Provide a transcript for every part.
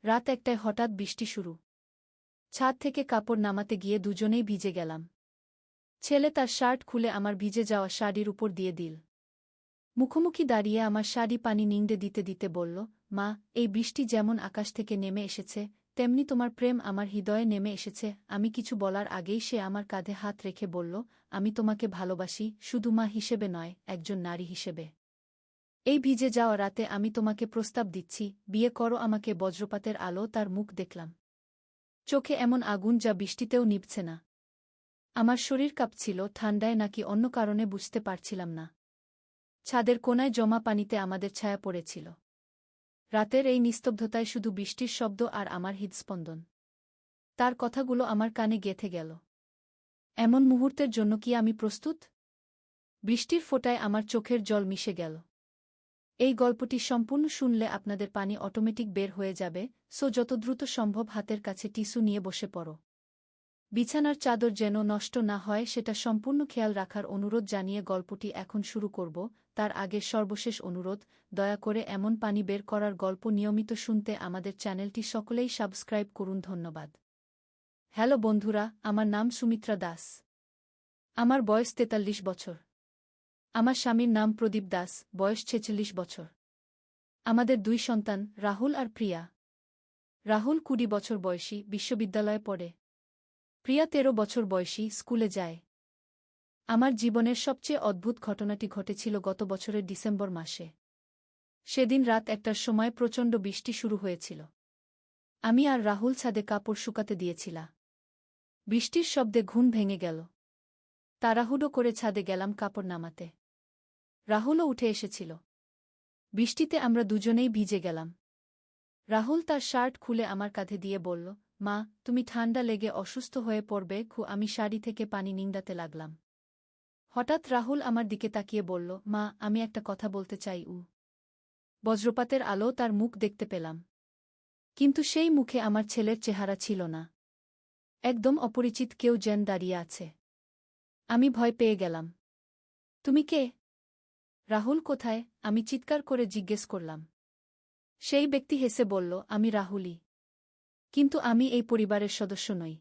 রাত ১টায় হঠাৎ বৃষ্টি শুরু। ছাদ থেকে কাপড় নামাতে গিয়ে দুজনেই ভিজে গেলাম। ছেলে তার শার্ট খুলে আমার ভিজে যাওয়া শাড়ির উপর দিয়ে দিল। মুখোমুখি দাঁড়িয়ে আমার শাড়ি পানি নিংড়ে দিতে দিতে বলল, মা, এই বৃষ্টি যেমন আকাশ থেকে নেমে এসেছে, তেমনি তোমার প্রেম আমার হৃদয়ে নেমে এসেছে। আমি কিছু বলার আগেই সে আমার কাঁধে হাত রেখে বলল, আমি তোমাকে ভালোবাসি, শুধু মা হিসেবে নয়, একজন নারী হিসেবে। এই ভিজে যাওয়া রাতে আমি তোমাকে প্রস্তাব দিচ্ছি, বিয়ে করো আমাকে। বজ্রপাতের আলো তার মুখ দেখলাম। চোখে এমন আগুন যা বৃষ্টিতেও নিভছে না। আমার শরীর কাঁপছিল, ঠান্ডায় নাকি অন্য কারণে বুঝতে পারছিলাম না। ছাদের কোনায় জমা পানিতে আমাদের ছায়া পড়েছিল। রাতের এই নিস্তব্ধতায় শুধু বৃষ্টির শব্দ আর আমার হৃদস্পন্দন। তার কথাগুলো আমার কানে গেঁথে গেল। এমন মুহূর্তের জন্য কি আমি প্রস্তুত? বৃষ্টির ফোঁটায় আমার চোখের জল মিশে গেল। এই গল্পটি সম্পূর্ণ শুনলে আপনাদের পানি অটোমেটিক বের হয়ে যাবে, সো যত দ্রুত সম্ভব হাতের কাছে টিস্যু নিয়ে বসে পড়ো। বিছানার চাদর যেন নষ্ট না হয় সেটা সম্পূর্ণ খেয়াল রাখার অনুরোধ জানিয়ে গল্পটি এখন শুরু করব। তার আগে সর্বশেষ অনুরোধ, দয়া করে এমন পানি বের করার গল্প নিয়মিত শুনতে আমাদের চ্যানেলটি সকলেই সাবস্ক্রাইব করুন। ধন্যবাদ। হ্যালো বন্ধুরা, আমার নাম সুমিত্রা দাস। আমার বয়স ৪৩ বছর। আমার স্বামীর নাম প্রদীপ দাস, বয়স ৪৬ বছর। আমাদের ২ সন্তান, রাহুল আর প্রিয়া। রাহুল ২০ বছর বয়সী, বিশ্ববিদ্যালয়ে পড়ে। প্রিয়া ১৩ বছর বয়সী, স্কুলে যায়। আমার জীবনের সবচেয়ে অদ্ভুত ঘটনাটি ঘটেছিল গত বছরের ডিসেম্বর মাসে। সেদিন রাত ১টার সময় প্রচণ্ড বৃষ্টি শুরু হয়েছিল। আমি আর রাহুল ছাদে কাপড় শুকাতে দিয়েছিলাম। বৃষ্টির শব্দে ঘুম ভেঙে গেল। তাড়াহুড়ো করে ছাদে গেলাম কাপড় নামাতে। রাহুলও উঠে এসেছিল। বৃষ্টিতে আমরা দুজনেই ভিজে গেলাম। রাহুল তার শার্ট খুলে আমার কাঁধে দিয়ে বলল, মা, তুমি ঠান্ডা লেগে অসুস্থ হয়ে পড়বে। আমি শাড়ি থেকে পানি নিংড়াতে লাগলাম। হঠাৎ রাহুল আমার দিকে তাকিয়ে বলল, মা, আমি একটা কথা বলতে চাই। বজ্রপাতের আলো তার মুখ দেখতে পেলাম। কিন্তু সেই মুখে আমার ছেলের চেহারা ছিল না। একদম অপরিচিত কেউ যেন দাঁড়িয়ে আছে। আমি ভয় পেয়ে গেলাম। তুমি কে? রাহুল কোথায়? আমি চিৎকার করে জিজ্ঞেস করলাম। সেই ব্যক্তি হেসে বলল, আমি রাহুলই। কিন্তু আমি এই পরিবারের সদস্য নই।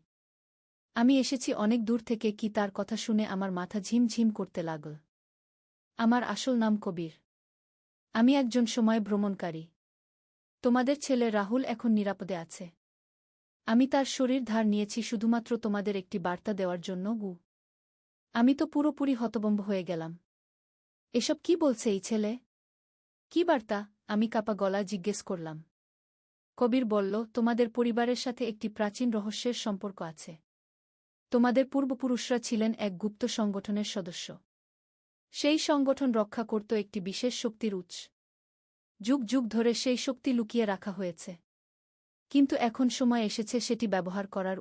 আমি এসেছি অনেক দূর থেকে। কি? তার কথা শুনে আমার মাথা ঝিমঝিম করতে লাগল। আমার আসল নাম কবির। আমি একজন সময় ভ্রমণকারী। তোমাদের ছেলে রাহুল এখন নিরাপদে আছে। আমি তার শরীর ধার নিয়েছি শুধুমাত্র তোমাদের একটি বার্তা দেওয়ার জন্য। আমি তো পুরোপুরি হতভম্ব হয়ে গেলাম। এসব কি বলছে এই ছেলে? কি বার্তা? আমি কাঁপা গলায় জিজ্ঞেস করলাম। কবির বলল, তোমাদের পরিবারের সাথে একটি প্রাচীন রহস্যের সম্পর্ক আছে। তোমাদের পূর্বপুরুষরা ছিলেন এক গুপ্ত সংগঠনের সদস্য। সেই সংগঠন রক্ষা করত একটি বিশেষ শক্তির উৎস। যুগ যুগ ধরে সেই শক্তি লুকিয়ে রাখা হয়েছে। কিন্তু এখন সময় এসেছে সেটি ব্যবহার করার।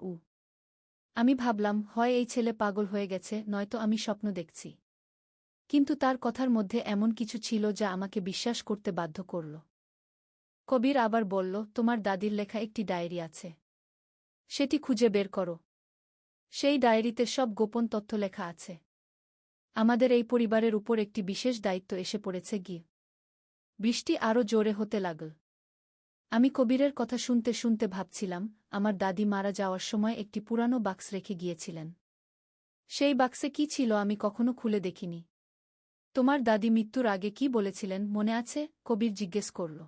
আমি ভাবলাম, হয় এই ছেলে পাগল হয়ে গেছে, নয়তো আমি স্বপ্ন দেখছি। কিন্তু তার কথার মধ্যে এমন কিছু ছিল যা আমাকে বিশ্বাস করতে বাধ্য করল। কবির আবার বলল, তোমার দাদির লেখা একটি ডায়েরি আছে। সেটি খুঁজে বের করো। সেই ডায়েরিতে সব গোপন তথ্য লেখা আছে। আমাদের এই পরিবারের উপর একটি বিশেষ দায়িত্ব এসে পড়েছে। বৃষ্টি আরও জোরে হতে লাগল। আমি কবিরের কথা শুনতে শুনতে ভাবছিলাম, আমার দাদি মারা যাওয়ার সময় একটি পুরানো বাক্স রেখে গিয়েছিলেন। সেই বাক্সে কি ছিল আমি কখনো খুলে দেখিনি। তোমার দাদি মৃত্যুর আগে কি বলেছিলেন মনে আছে? কবির জিজ্ঞেস করল।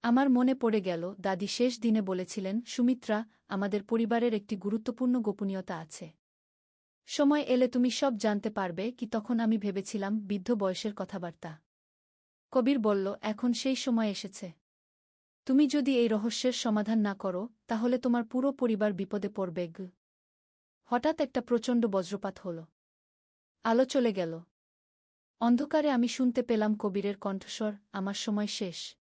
আমার মনে পড়ে গেল, দাদি শেষ দিনে বলেছিলেন, সুমিত্রা, আমাদের পরিবারের একটি গুরুত্বপূর্ণ গোপনীয়তা আছে। সময় এলে তুমি সব জানতে পারবে। তখন আমি ভেবেছিলাম বৃদ্ধ বয়সের কথাবার্তা। কবির বলল, এখন সেই সময় এসেছে। তুমি যদি এই রহস্যের সমাধান না করো, তাহলে তোমার পুরো পরিবার বিপদে পড়বে। হঠাৎ একটা প্রচণ্ড বজ্রপাত হল। আলো চলে গেল। অন্ধকারে আমি শুনতে পেলাম কবিরের কণ্ঠস্বর, আমার সময় শেষ।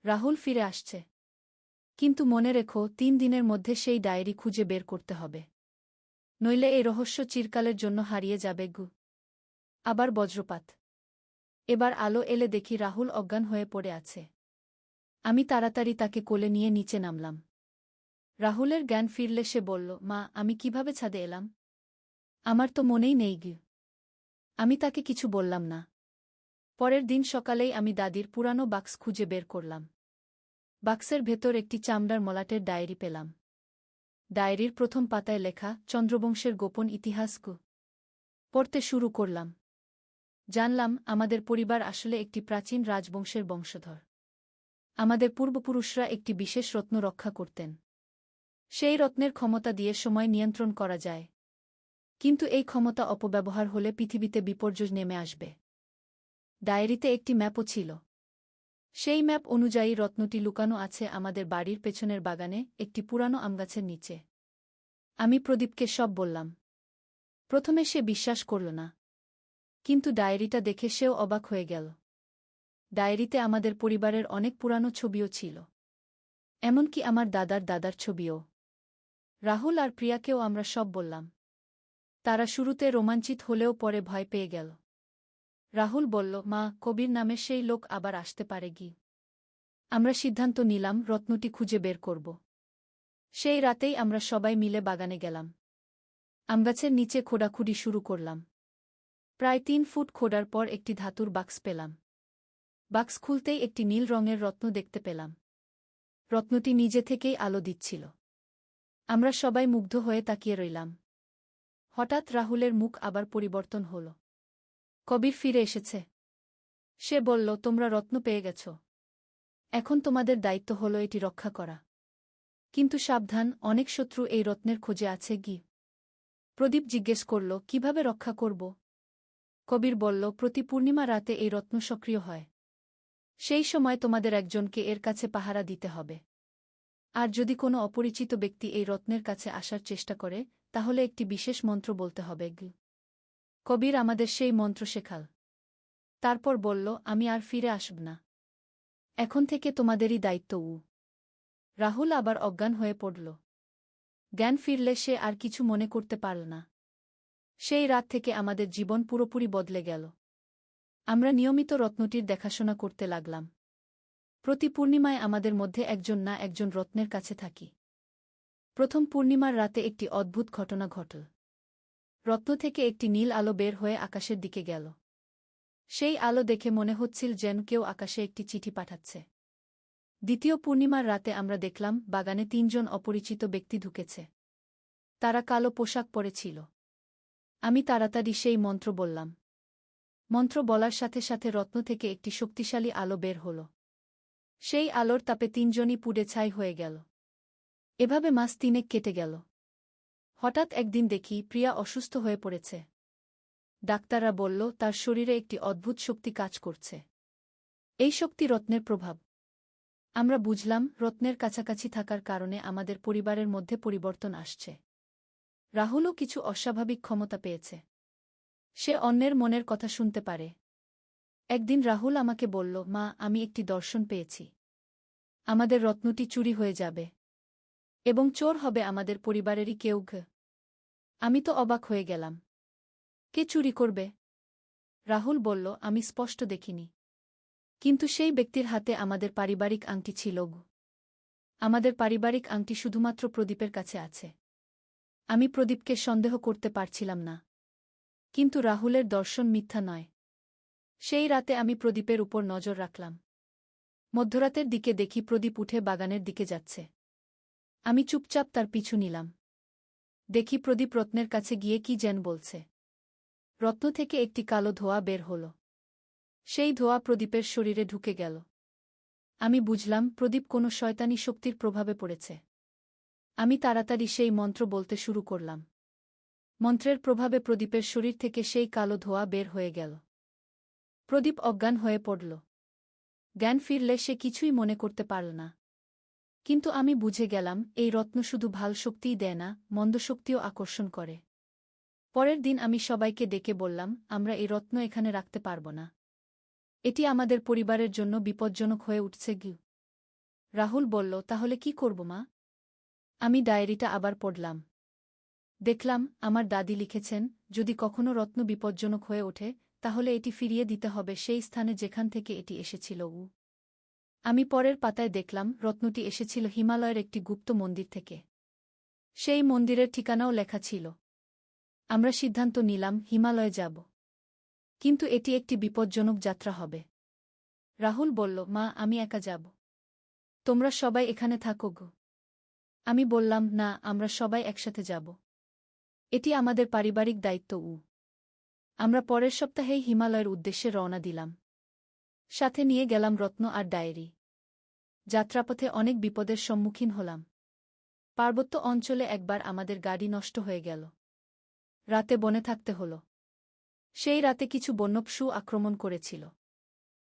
রাহুল ফিরে আসছে। কিন্তু মনে রেখো, ৩ দিনের মধ্যে সেই ডায়েরি খুঁজে বের করতে হবে। নইলে এই রহস্য চিরকালের জন্য হারিয়ে যাবে। আবার বজ্রপাত। এবার আলো এলে দেখি রাহুল অজ্ঞান হয়ে পড়ে আছে। আমি তাড়াতাড়ি তাকে কোলে নিয়ে নিচে নামলাম। রাহুলের জ্ঞান ফিরলে সে বলল, মা, আমি কিভাবে ছাদে এলাম? আমার তো মনেই নেই। আমি তাকে কিছু বললাম না। পরের দিন সকালেই আমি দাদির পুরানো বাক্স খুঁজে বের করলাম। বাক্সের ভেতর একটি চামড়ার মলাটের ডায়েরি পেলাম। ডায়েরির প্রথম পাতায় লেখা চন্দ্রবংশের গোপন ইতিহাসকু পড়তে শুরু করলাম। জানলাম আমাদের পরিবার আসলে একটি প্রাচীন রাজবংশের বংশধর। আমাদের পূর্বপুরুষরা একটি বিশেষ রত্ন রক্ষা করতেন। সেই রত্নের ক্ষমতা দিয়ে সময় নিয়ন্ত্রণ করা যায়। কিন্তু এই ক্ষমতা অপব্যবহার হলে পৃথিবীতে বিপর্যয় নেমে আসবে। ডায়েরিতে একটি ম্যাপও ছিল। সেই ম্যাপ অনুযায়ী রত্নটি লুকানো আছে আমাদের বাড়ির পেছনের বাগানে একটি পুরানো আমগাছের নিচে। আমি প্রদীপকে সব বললাম। প্রথমে সে বিশ্বাস করল না, কিন্তু ডায়েরিটা দেখে সেও অবাক হয়ে গেল। ডায়েরিতে আমাদের পরিবারের অনেক পুরানো ছবিও ছিল, এমনকি আমার দাদার দাদার ছবিও। রাহুল আর প্রিয়াকেও আমরা সব বললাম। তারা শুরুতে রোমাঞ্চিত হলেও পরে ভয় পেয়ে গেল। রাহুল বলল, মা, কবির নামে সেই লোক আবার আসতে পারে কি? আমরা সিদ্ধান্ত নিলাম রত্নটি খুঁজে বের করব। সেই রাতেই আমরা সবাই মিলে বাগানে গেলাম। আমগাছের নিচে খোঁড়াখুঁড়ি শুরু করলাম। প্রায় 3 ফুট খোঁড়ার পর একটি ধাতুর বাক্স পেলাম। বাক্স খুলতেই একটি নীল রঙের রত্ন দেখতে পেলাম। রত্নটি নিজে থেকেই আলো দিচ্ছিল। আমরা সবাই মুগ্ধ হয়ে তাকিয়ে রইলাম। হঠাৎ রাহুলের মুখ আবার পরিবর্তন হল। কবির ফিরে এসেছে। সে বলল, তোমরা রত্ন পেয়ে গেছ। এখন তোমাদের দায়িত্ব হল এটি রক্ষা করা। কিন্তু সাবধান, অনেক শত্রু এই রত্নের খোঁজে আছে কি? প্রদীপ জিজ্ঞেস করল, কিভাবে রক্ষা করব? কবির বলল, প্রতি পূর্ণিমা রাতে এই রত্ন সক্রিয় হয়। সেই সময় তোমাদের একজনকে এর কাছে পাহারা দিতে হবে। আর যদি কোনো অপরিচিত ব্যক্তি এই রত্নের কাছে আসার চেষ্টা করে, তাহলে একটি বিশেষ মন্ত্র বলতে হবে। কবির আমাদের সেই মন্ত্র শেখাল। তারপর বলল, আমি আর ফিরে আসব না। এখন থেকে তোমাদেরই দায়িত্ব। রাহুল আবার অজ্ঞান হয়ে পড়ল। জ্ঞান ফিরলে সে আর কিছু মনে করতে পারল না। সেই রাত থেকে আমাদের জীবন পুরোপুরি বদলে গেল। আমরা নিয়মিত রত্নটির দেখাশোনা করতে লাগলাম। প্রতি পূর্ণিমায় আমাদের মধ্যে একজন না একজন রত্নের কাছে থাকি। প্রথম পূর্ণিমার রাতে একটি অদ্ভুত ঘটনা ঘটল। রত্ন থেকে একটি নীল আলো বের হয়ে আকাশের দিকে গেল। সেই আলো দেখে মনে হচ্ছিল যেন কেউ আকাশে একটি চিঠি পাঠাচ্ছে। দ্বিতীয় পূর্ণিমার রাতে আমরা দেখলাম বাগানে 3 জন অপরিচিত ব্যক্তি ঢুকেছে। তারা কালো পোশাক পরেছিল। আমি তাড়াতাড়ি সেই মন্ত্র বললাম। মন্ত্র বলার সাথে সাথে রত্ন থেকে একটি শক্তিশালী আলো বের হল। সেই আলোর তাপে 3 জনই পুড়ে ছাই হয়ে গেল। এভাবে মাস 3 কেটে গেল। হঠাৎ একদিন দেখি প্রিয়া অসুস্থ হয়ে পড়েছে। ডাক্তাররা বলল তার শরীরে একটি অদ্ভুত শক্তি কাজ করছে। এই শক্তি রত্নের প্রভাব। আমরা বুঝলাম রত্নের কাছাকাছি থাকার কারণে আমাদের পরিবারের মধ্যে পরিবর্তন আসছে। রাহুলও কিছু অস্বাভাবিক ক্ষমতা পেয়েছে। সে অন্যের মনের কথা শুনতে পারে। একদিন রাহুল আমাকে বলল, মা, আমি একটি দর্শন পেয়েছি। আমাদের রত্নটি চুরি হয়ে যাবে এবং চোর হবে আমাদের পরিবারেরই কেউ। আমি তো অবাক হয়ে গেলাম। কে চুরি করবে? রাহুল বলল, আমি স্পষ্ট দেখিনি, কিন্তু সেই ব্যক্তির হাতে আমাদের পারিবারিক আংটি ছিল। আমাদের পারিবারিক আংটি শুধুমাত্র প্রদীপের কাছে আছে। আমি প্রদীপকে সন্দেহ করতে পারছিলাম না, কিন্তু রাহুলের দর্শন মিথ্যা নয়। সেই রাতে আমি প্রদীপের উপর নজর রাখলাম। মধ্যরাতের দিকে দেখি প্রদীপ উঠে বাগানের দিকে যাচ্ছে। আমি চুপচাপ তার পিছু নিলাম। দেখি প্রদীপ রত্নের কাছে গিয়ে কি যেন বলছে। রত্ন থেকে একটি কালো ধোঁয়া বের হল। সেই ধোঁয়া প্রদীপের শরীরে ঢুকে গেল। আমি বুঝলাম প্রদীপ কোনো শয়তানি শক্তির প্রভাবে পড়েছে। আমি তাড়াতাড়ি সেই মন্ত্র বলতে শুরু করলাম। মন্ত্রের প্রভাবে প্রদীপের শরীর থেকে সেই কালো ধোঁয়া বের হয়ে গেল। প্রদীপ অজ্ঞান হয়ে পড়ল। জ্ঞান ফিরলে সে কিছুই মনে করতে পারল না। কিন্তু আমি বুঝে গেলাম এই রত্ন শুধু ভাল শক্তিই দেয় না, মন্দ শক্তিও আকর্ষণ করে। পরের দিন আমি সবাইকে ডেকে বললাম, আমরা এই রত্ন এখানে রাখতে পারব না। এটি আমাদের পরিবারের জন্য বিপজ্জনক হয়ে উঠছে। রাহুল বলল, তাহলে কি করব মা? আমি ডায়েরিটা আবার পড়লাম। দেখলাম আমার দাদি লিখেছেন, যদি কখনো রত্ন বিপজ্জনক হয়ে ওঠে, তাহলে এটি ফিরিয়ে দিতে হবে সেই স্থানে যেখান থেকে এটি এসেছিল। আমি পরের পাতায় দেখলাম রত্নটি এসেছিল হিমালয়ের একটি গুপ্ত মন্দির থেকে। সেই মন্দিরের ঠিকানাও লেখা ছিল। আমরা সিদ্ধান্ত নিলাম হিমালয়ে যাব। কিন্তু এটি একটি বিপজ্জনক যাত্রা হবে। রাহুল বলল, মা, আমি একা যাব। তোমরা সবাই এখানে থাকো গো। আমি বললাম, না, আমরা সবাই একসাথে যাব। এটি আমাদের পারিবারিক দায়িত্ব। আমরা পরের সপ্তাহেই হিমালয়ের উদ্দেশ্যে রওনা দিলাম। সাথে নিয়ে গেলাম রত্ন আর ডায়েরি। যাত্রাপথে অনেক বিপদের সম্মুখীন হলাম। পার্বত্য অঞ্চলে একবার আমাদের গাড়ি নষ্ট হয়ে গেল। রাতে বনে থাকতে হল। সেই রাতে কিছু বন্যপশু আক্রমণ করেছিল।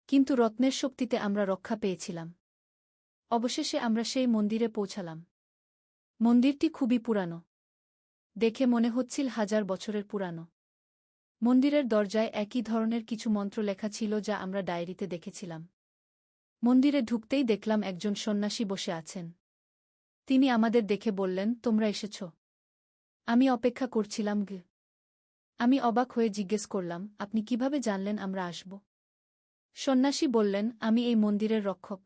কিন্তু রত্নের শক্তিতে আমরা রক্ষা পেয়েছিলাম। অবশেষে আমরা সেই মন্দিরে পৌঁছালাম। মন্দিরটি খুবই পুরানো। দেখে মনে হচ্ছিল 1000 বছরের পুরানো। মন্দিরের দরজায় একই ধরনের কিছু মন্ত্র লেখা ছিল যা আমরা ডায়েরিতে দেখেছিলাম। মন্দিরে ঢুকতেই দেখলাম একজন সন্ন্যাসী বসে আছেন। তিনি আমাদের দেখে বললেন, তোমরা এসেছ? আমি অপেক্ষা করছিলাম। আমি অবাক হয়ে জিজ্ঞেস করলাম, আপনি কিভাবে জানলেন আমরা আসব? সন্ন্যাসী বললেন, আমি এই মন্দিরের রক্ষক।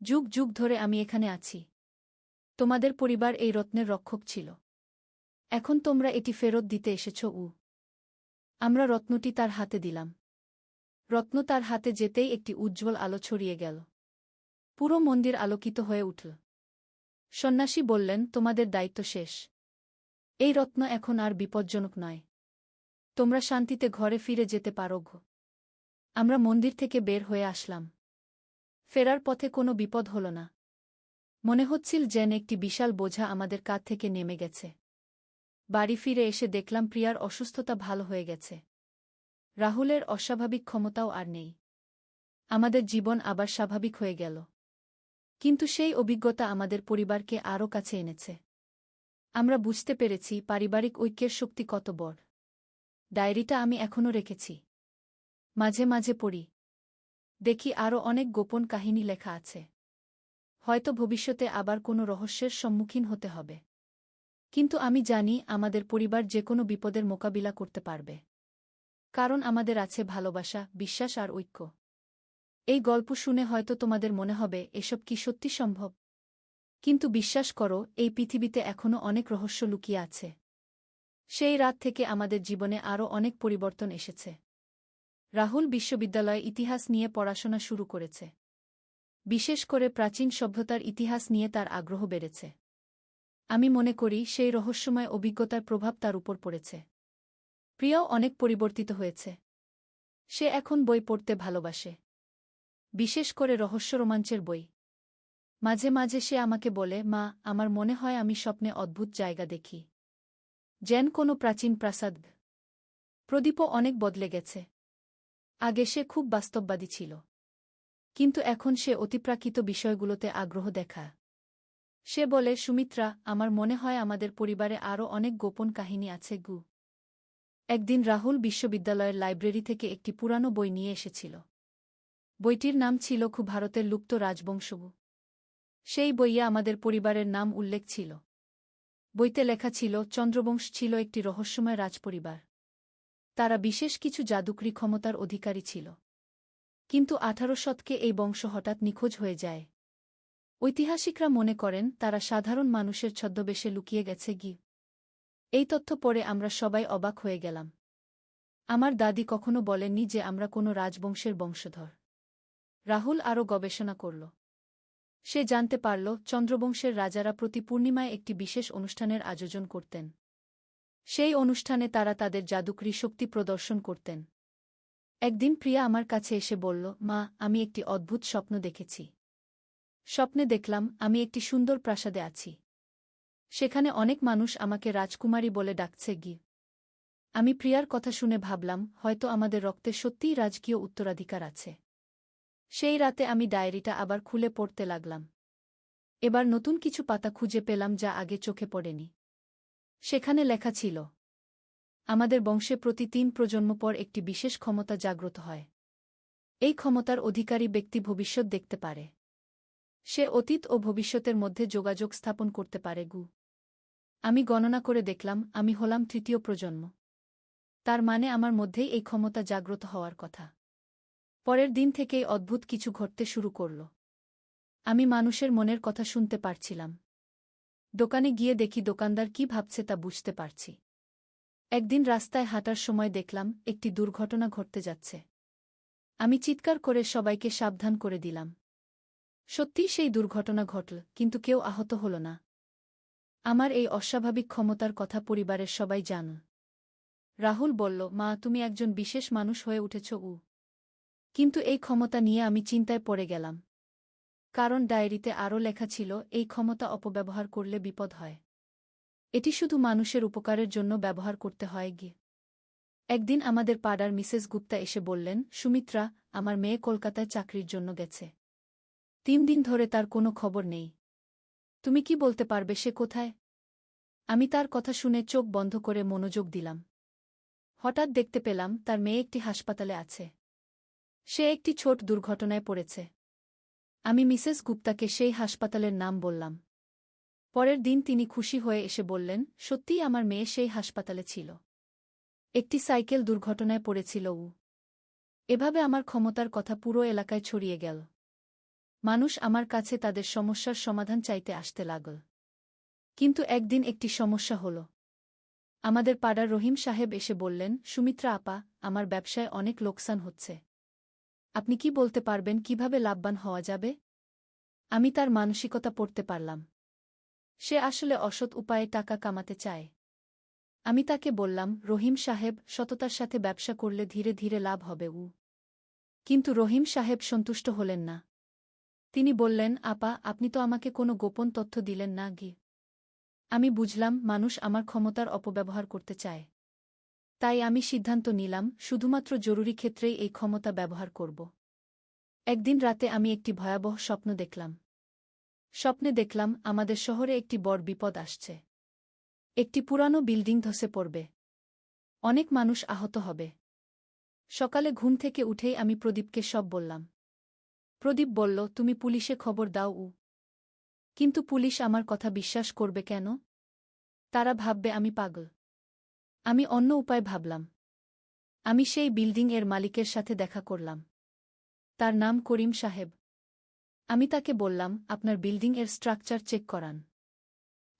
যুগ যুগ ধরে আমি এখানে আছি। তোমাদের পরিবার এই রত্নের রক্ষক ছিল। এখন তোমরা এটি ফেরত দিতে এসেছ। আমরা রত্নটি তার হাতে দিলাম। রত্ন তার হাতে যেতেই একটি উজ্জ্বল আলো ছড়িয়ে গেল। পুরো মন্দির আলোকিত হয়ে উঠল। সন্ন্যাসী বললেন, তোমাদের দায়িত্ব শেষ। এই রত্ন এখন আর বিপজ্জনক নয়। তোমরা শান্তিতে ঘরে ফিরে যেতে পারো। আমরা মন্দির থেকে বের হয়ে আসলাম। ফেরার পথে কোনো বিপদ হল না। মনে হচ্ছিল যেন একটি বিশাল বোঝা আমাদের কাঁধ থেকে নেমে গেছে। বাড়ি ফিরে এসে দেখলাম প্রিয়ার অসুস্থতা ভালো হয়ে গেছে। রাহুলের অস্বাভাবিক ক্ষমতাও আর নেই। আমাদের জীবন আবার স্বাভাবিক হয়ে গেল। কিন্তু সেই অভিজ্ঞতা আমাদের পরিবারকে আরও কাছে এনেছে। আমরা বুঝতে পেরেছি পারিবারিক ঐক্যের শক্তি কত বড়। ডায়েরিটা আমি এখনও রেখেছি। মাঝে মাঝে পড়ি। দেখি আরও অনেক গোপন কাহিনী লেখা আছে। হয়তো ভবিষ্যতে আবার কোনো রহস্যের সম্মুখীন হতে হবে। কিন্তু আমি জানি আমাদের পরিবার যে কোনো বিপদের মোকাবিলা করতে পারবে। কারণ আমাদের আছে ভালোবাসা, বিশ্বাস আর ঐক্য। এই গল্প শুনে হয়তো তোমাদের মনে হবে এসব কি সত্যি সম্ভব? কিন্তু বিশ্বাস করো, এই পৃথিবীতে এখনও অনেক রহস্য লুকিয়ে আছে। সেই রাত থেকে আমাদের জীবনে আরও অনেক পরিবর্তন এসেছে। রাহুল বিশ্ববিদ্যালয়ে ইতিহাস নিয়ে পড়াশোনা শুরু করেছে। বিশেষ করে প্রাচীন সভ্যতার ইতিহাস নিয়ে তার আগ্রহ বেড়েছে। আমি মনে করি সেই রহস্যময় অভিজ্ঞতার প্রভাব তার উপর পড়েছে। প্রিয়াও অনেক পরিবর্তিত হয়েছে। সে এখন বই পড়তে ভালোবাসে। বিশেষ করে রহস্য রোমাঞ্চের বই। মাঝে মাঝে সে আমাকে বলে, মা, আমার মনে হয় আমি স্বপ্নে অদ্ভুত জায়গা দেখি। যেন কোনো প্রাচীন প্রাসাদ। প্রদীপও অনেক বদলে গেছে। আগে সে খুব বাস্তববাদী ছিল। কিন্তু এখন সে অতিপ্রাকৃত বিষয়গুলোতে আগ্রহ দেখায়। সে বলে, সুমিত্রা, আমার মনে হয় আমাদের পরিবারে আরও অনেক গোপন কাহিনী আছে। একদিন রাহুল বিশ্ববিদ্যালয়ের লাইব্রেরি থেকে একটি পুরানো বই নিয়ে এসেছিল। বইটির নাম ছিল ভারতের লুপ্ত রাজবংশ। সেই বইয়ে আমাদের পরিবারের নাম উল্লেখ ছিল। বইতে লেখা ছিল চন্দ্রবংশ ছিল একটি রহস্যময় রাজপরিবার। তারা বিশেষ কিছু জাদুকরী ক্ষমতার অধিকারী ছিল। কিন্তু 18 শতকে এই বংশ হঠাৎ নিখোঁজ হয়ে যায়। ঐতিহাসিকরা মনে করেন তারা সাধারণ মানুষের ছদ্মবেশে লুকিয়ে গেছে। এই তথ্য পড়ে আমরা সবাই অবাক হয়ে গেলাম। আমার দাদি কখনো বলেননি যে আমরা কোনো রাজবংশের বংশধর। রাহুল আরও গবেষণা করল। সে জানতে পারল চন্দ্রবংশের রাজারা প্রতি পূর্ণিমায় একটি বিশেষ অনুষ্ঠানের আয়োজন করতেন। সেই অনুষ্ঠানে তারা তাদের জাদুকরী শক্তি প্রদর্শন করতেন। একদিন প্রিয়া আমার কাছে এসে বলল, মা, আমি একটি অদ্ভুত স্বপ্ন দেখেছি। স্বপ্নে দেখলাম আমি একটি সুন্দর প্রাসাদে আছি। সেখানে অনেক মানুষ আমাকে রাজকুমারী বলে ডাকছে। আমি প্রিয়ার কথা শুনে ভাবলাম হয়তো আমাদের রক্তে সত্যিই রাজকীয় উত্তরাধিকার আছে। সেই রাতে আমি ডায়েরিটা আবার খুলে পড়তে লাগলাম। এবার নতুন কিছু পাতা খুঁজে পেলাম যা আগে চোখে পড়েনি। সেখানে লেখা ছিল, আমাদের বংশে প্রতি 3 প্রজন্ম পর একটি বিশেষ ক্ষমতা জাগ্রত হয়। এই ক্ষমতার অধিকারী ব্যক্তি ভবিষ্যৎ দেখতে পারে। সে অতীত ও ভবিষ্যতের মধ্যে যোগাযোগ স্থাপন করতে পারে। আমি গণনা করে দেখলাম আমি হলাম 3য় প্রজন্ম। তার মানে আমার মধ্যেই এই ক্ষমতা জাগ্রত হওয়ার কথা। পরের দিন থেকেই অদ্ভুত কিছু ঘটতে শুরু করল। আমি মানুষের মনের কথা শুনতে পারছিলাম। দোকানে গিয়ে দেখি দোকানদার কি ভাবছে তা বুঝতে পারছি। একদিন রাস্তায় হাঁটার সময় দেখলাম একটি দুর্ঘটনা ঘটতে যাচ্ছে। আমি চিৎকার করে সবাইকে সাবধান করে দিলাম। সত্যিই সেই দুর্ঘটনা ঘটল, কিন্তু কেউ আহত হল না। আমার এই অস্বাভাবিক ক্ষমতার কথা পরিবারের সবাই জানল। রাহুল বলল, মা, তুমি একজন বিশেষ মানুষ হয়ে উঠেছ। কিন্তু এই ক্ষমতা নিয়ে আমি চিন্তায় পড়ে গেলাম। কারণ ডায়েরিতে আরও লেখা ছিল, এই ক্ষমতা অপব্যবহার করলে বিপদ হয়। এটি শুধু মানুষের উপকারের জন্য ব্যবহার করতে হয়। একদিন আমাদের পাড়ার মিসেস গুপ্তা এসে বললেন, সুমিত্রা, আমার মেয়ে কলকাতায় চাকরির জন্য গেছে। 3 দিন ধরে তার কোনো খবর নেই। তুমি কি বলতে পারবে সে কোথায়? আমি তার কথা শুনে চোখ বন্ধ করে মনোযোগ দিলাম। হঠাৎ দেখতে পেলাম তার মেয়ে একটি হাসপাতালে আছে। সে একটি ছোট দুর্ঘটনায় পড়েছে। আমি মিসেস গুপ্তাকে সেই হাসপাতালের নাম বললাম। পরের দিন তিনি খুশি হয়ে এসে বললেন, সত্যিই আমার মেয়ে সেই হাসপাতালে ছিল। একটি সাইকেল দুর্ঘটনায় পড়েছিল। এভাবে আমার ক্ষমতার কথা পুরো এলাকায় ছড়িয়ে গেল। মানুষ আমার কাছে তাদের সমস্যার সমাধান চাইতে আসতে লাগল। কিন্তু একদিন একটি সমস্যা হল। আমাদের পাড়ার রহিম সাহেব এসে বললেন, সুমিত্রা আপা, আমার ব্যবসায় অনেক লোকসান হচ্ছে। আপনি কি বলতে পারবেন কিভাবে লাভবান হওয়া যাবে? আমি তার মানসিকতা পড়তে পারলাম। সে আসলে অসৎ উপায়ে টাকা কামাতে চায়। আমি তাকে বললাম, রহিম সাহেব, সততার সাথে ব্যবসা করলে ধীরে ধীরে লাভ হবে। কিন্তু রহিম সাহেব সন্তুষ্ট হলেন না। তিনি বললেন, আপা, আপনি তো আমাকে কোনো গোপন তথ্য দিলেন না। আমি বুঝলাম মানুষ আমার ক্ষমতার অপব্যবহার করতে চায়। তাই আমি সিদ্ধান্ত নিলাম, শুধুমাত্র জরুরি ক্ষেত্রেই এই ক্ষমতা ব্যবহার করব। একদিন রাতে আমি একটি ভয়াবহ স্বপ্ন দেখলাম। স্বপ্নে দেখলাম আমাদের শহরে একটি বড় বিপদ আসছে। একটি পুরানো বিল্ডিং ধসে পড়বে। অনেক মানুষ আহত হবে। সকালে ঘুম থেকে উঠেই আমি প্রদীপকে সব বললাম। প্রদীপ বলল, তুমি পুলিশে খবর দাও। কিন্তু পুলিশ আমার কথা বিশ্বাস করবে কেন? তারা ভাববে আমি পাগল। আমি অন্য উপায় ভাবলাম। আমি সেই বিল্ডিং এর মালিকের সাথে দেখা করলাম। তার নাম করিম সাহেব। আমি তাকে বললাম, আপনার বিল্ডিং এর স্ট্রাকচার চেক করান।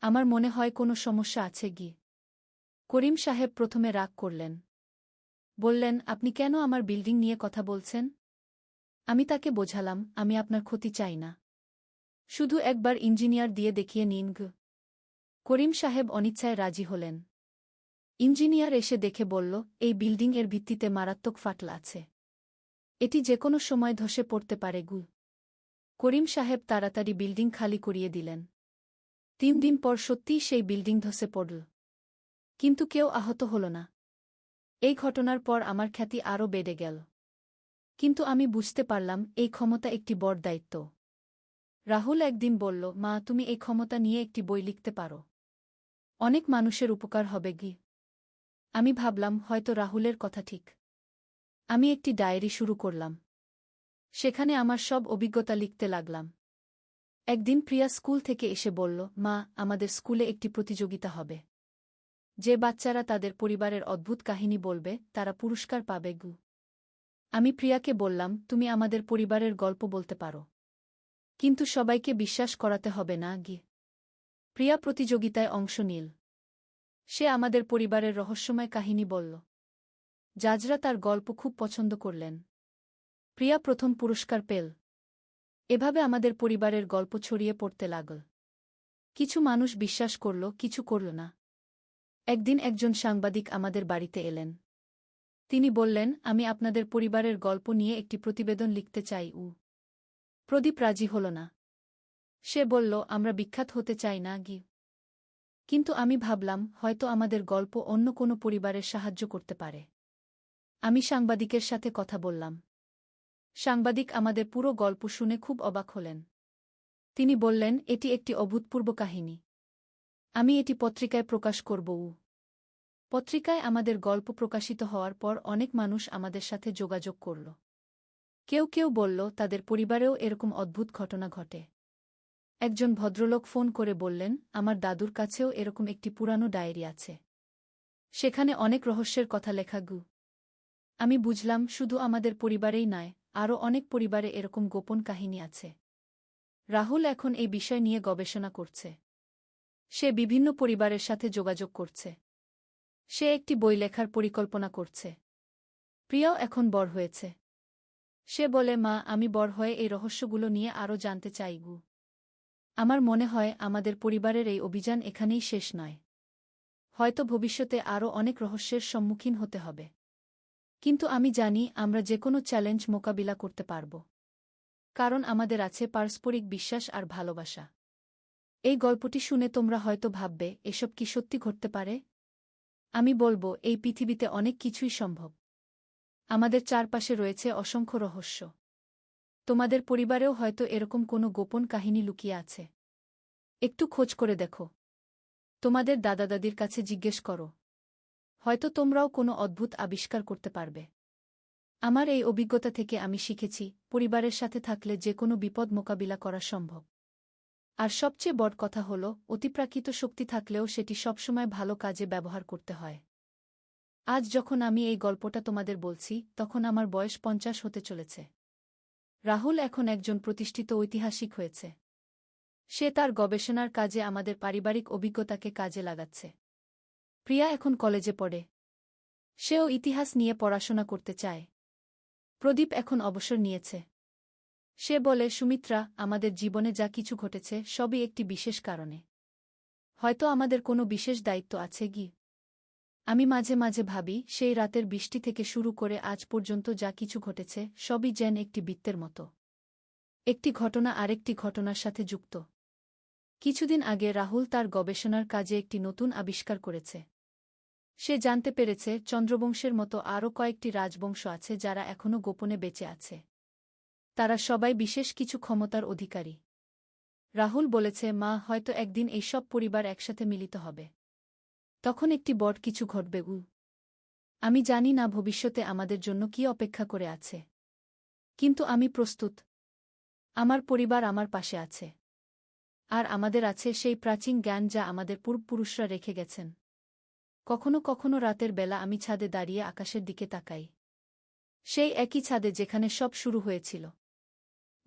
আমার মনে হয় কোনো সমস্যা আছে। করিম সাহেব প্রথমে রাগ করলেন। বললেন, আপনি কেন আমার বিল্ডিং নিয়ে কথা বলছেন? আমি তাকে বোঝালাম, আমি আপনার ক্ষতি চাই না। শুধু একবার ইঞ্জিনিয়ার দিয়ে দেখিয়ে নিন। করিম সাহেব অনিচ্ছায় রাজি হলেন। ইঞ্জিনিয়ার এসে দেখে বলল, এই বিল্ডিং এর ভিত্তিতে মারাত্মক ফাটল আছে। এটি যে কোনো সময় ধসে পড়তে পারে। করিম সাহেব তাড়াতাড়ি বিল্ডিং খালি করিয়ে দিলেন। 3 দিন পর সত্যিই সেই বিল্ডিং ধসে পড়ল। কিন্তু কেউ আহত হল না। এই ঘটনার পর আমার খ্যাতি আরও বেড়ে গেল। কিন্তু আমি বুঝতে পারলাম এই ক্ষমতা একটি বড় দায়িত্ব। রাহুল একদিন বলল, মা, তুমি এই ক্ষমতা নিয়ে একটি বই লিখতে পারো। অনেক মানুষের উপকার হবে। আমি ভাবলাম হয়তো রাহুলের কথা ঠিক। আমি একটি ডায়েরি শুরু করলাম। সেখানে আমার সব অভিজ্ঞতা লিখতে লাগলাম। একদিন প্রিয়া স্কুল থেকে এসে বলল, মা, আমাদের স্কুলে একটি প্রতিযোগিতা হবে। যে বাচ্চারা তাদের পরিবারের অদ্ভুত কাহিনী বলবে তারা পুরস্কার পাবে। আমি প্রিয়াকে বললাম, তুমি আমাদের পরিবারের গল্প বলতে পারো। কিন্তু সবাইকে বিশ্বাস করাতে হবে না। প্রিয়া প্রতিযোগিতায় অংশ নিল। সে আমাদের পরিবারের রহস্যময় কাহিনী বলল। জাজরা তার গল্প খুব পছন্দ করলেন। প্রিয়া প্রথম পুরস্কার পেল। এভাবে আমাদের পরিবারের গল্প ছড়িয়ে পড়তে লাগল। কিছু মানুষ বিশ্বাস করল, কিছু করল না। একদিন একজন সাংবাদিক আমাদের বাড়িতে এলেন। তিনি বললেন, আমি আপনাদের পরিবারের গল্প নিয়ে একটি প্রতিবেদন লিখতে চাই। প্রদীপ রাজি হল না। সে বলল, আমরা বিখ্যাত হতে চাই না। কিন্তু আমি ভাবলাম, হয়তো আমাদের গল্প অন্য কোনো পরিবারের সাহায্য করতে পারে। আমি সাংবাদিকের সাথে কথা বললাম। সাংবাদিক আমাদের পুরো গল্প শুনে খুব অবাক হলেন। তিনি বললেন, এটি একটি অভূতপূর্ব কাহিনী। আমি এটি পত্রিকায় প্রকাশ করব। পত্রিকায় আমাদের গল্প প্রকাশিত হওয়ার পর অনেক মানুষ আমাদের সাথে যোগাযোগ করল। কেউ কেউ বলল, তাদের পরিবারেও এরকম অদ্ভুত ঘটনা ঘটে। একজন ভদ্রলোক ফোন করে বললেন, আমার দাদুর কাছেও এরকম একটি পুরানো ডায়েরি আছে। সেখানে অনেক রহস্যের কথা লেখা। আমি বুঝলাম, শুধু আমাদের পরিবারেই নয়, আরও অনেক পরিবারে এরকম গোপন কাহিনী আছে। রাহুল এখন এই বিষয় নিয়ে গবেষণা করছে। সে বিভিন্ন পরিবারের সাথে যোগাযোগ করছে। সে একটি বই লেখার পরিকল্পনা করছে। প্রিয়াও এখন বড় হয়েছে। সে বলে, মা, আমি বড় হয়ে এই রহস্যগুলো নিয়ে আরও জানতে চাই গু। আমার মনে হয় আমাদের পরিবারের এই অভিযান এখানেই শেষ নয়। হয়তো ভবিষ্যতে আরও অনেক রহস্যের সম্মুখীন হতে হবে। কিন্তু আমি জানি আমরা যে কোনো চ্যালেঞ্জ মোকাবিলা করতে পারব। কারণ আমাদের আছে পারস্পরিক বিশ্বাস আর ভালোবাসা। এই গল্পটি শুনে তোমরা হয়তো ভাববে, এসব কি সত্যি ঘটতে পারে? আমি বলবো, এই পৃথিবীতে অনেক কিছুই সম্ভব। আমাদের চারপাশে রয়েছে অসংখ্য রহস্য। তোমাদের পরিবারেও হয়তো এরকম কোনো গোপন কাহিনী লুকিয়ে আছে। একটু খোঁজ করে দেখো। তোমাদের দাদা দাদির কাছে জিজ্ঞেস করো। হয়তো তোমরাও কোনো অদ্ভুত আবিষ্কার করতে পারবে। আমার এই অভিজ্ঞতা থেকে আমি শিখেছি, পরিবারের সাথে থাকলে যে কোনো বিপদ মোকাবিলা করা সম্ভব। আর সবচেয়ে বড় কথা হল, অতিপ্রাকৃত শক্তি থাকলেও সেটি সবসময় ভালো কাজে ব্যবহার করতে হয়। আজ যখন আমি এই গল্পটা তোমাদের বলছি, তখন আমার বয়স 50 হতে চলেছে। রাহুল এখন একজন প্রতিষ্ঠিত ঐতিহাসিক হয়েছে। সে তার গবেষণার কাজে আমাদের পারিবারিক অভিজ্ঞতাকে কাজে লাগাচ্ছে। প্রিয়া এখন কলেজে পড়ে। সেও ইতিহাস নিয়ে পড়াশোনা করতে চায়। প্রদীপ এখন অবসর নিয়েছে। সে বলে, সুমিত্রা, আমাদের জীবনে যা কিছু ঘটেছে সবই একটি বিশেষ কারণে। হয়তো আমাদের কোনো বিশেষ দায়িত্ব আছে গি। আমি মাঝে মাঝে ভাবি, সেই রাতের বৃষ্টি থেকে শুরু করে আজ পর্যন্ত যা কিছু ঘটেছে সবই যেন একটি বৃত্তের মতো। একটি ঘটনা আরেকটি ঘটনার সাথে যুক্ত। কিছুদিন আগে রাহুল তার গবেষণার কাজে একটি নতুন আবিষ্কার করেছে। সে জানতে পেরেছে চন্দ্রবংশের মতো আরও কয়েকটি রাজবংশ আছে যারা এখনও গোপনে বেঁচে আছে। তারা সবাই বিশেষ কিছু ক্ষমতার অধিকারী। রাহুল বলেছে, মা, হয়তো একদিন এই সব পরিবার একসাথে মিলিত হবে। তখন একটি বড় কিছু ঘটবে। আমি জানি না ভবিষ্যতে আমাদের জন্য কি অপেক্ষা করে আছে। কিন্তু আমি প্রস্তুত। আমার পরিবার আমার পাশে আছে। আর আমাদের আছে সেই প্রাচীন জ্ঞান যা আমাদের পূর্বপুরুষরা রেখে গেছেন। কখনো কখনো রাতের বেলা আমি ছাদে দাঁড়িয়ে আকাশের দিকে তাকাই। সেই একই ছাদে যেখানে সব শুরু হয়েছিল।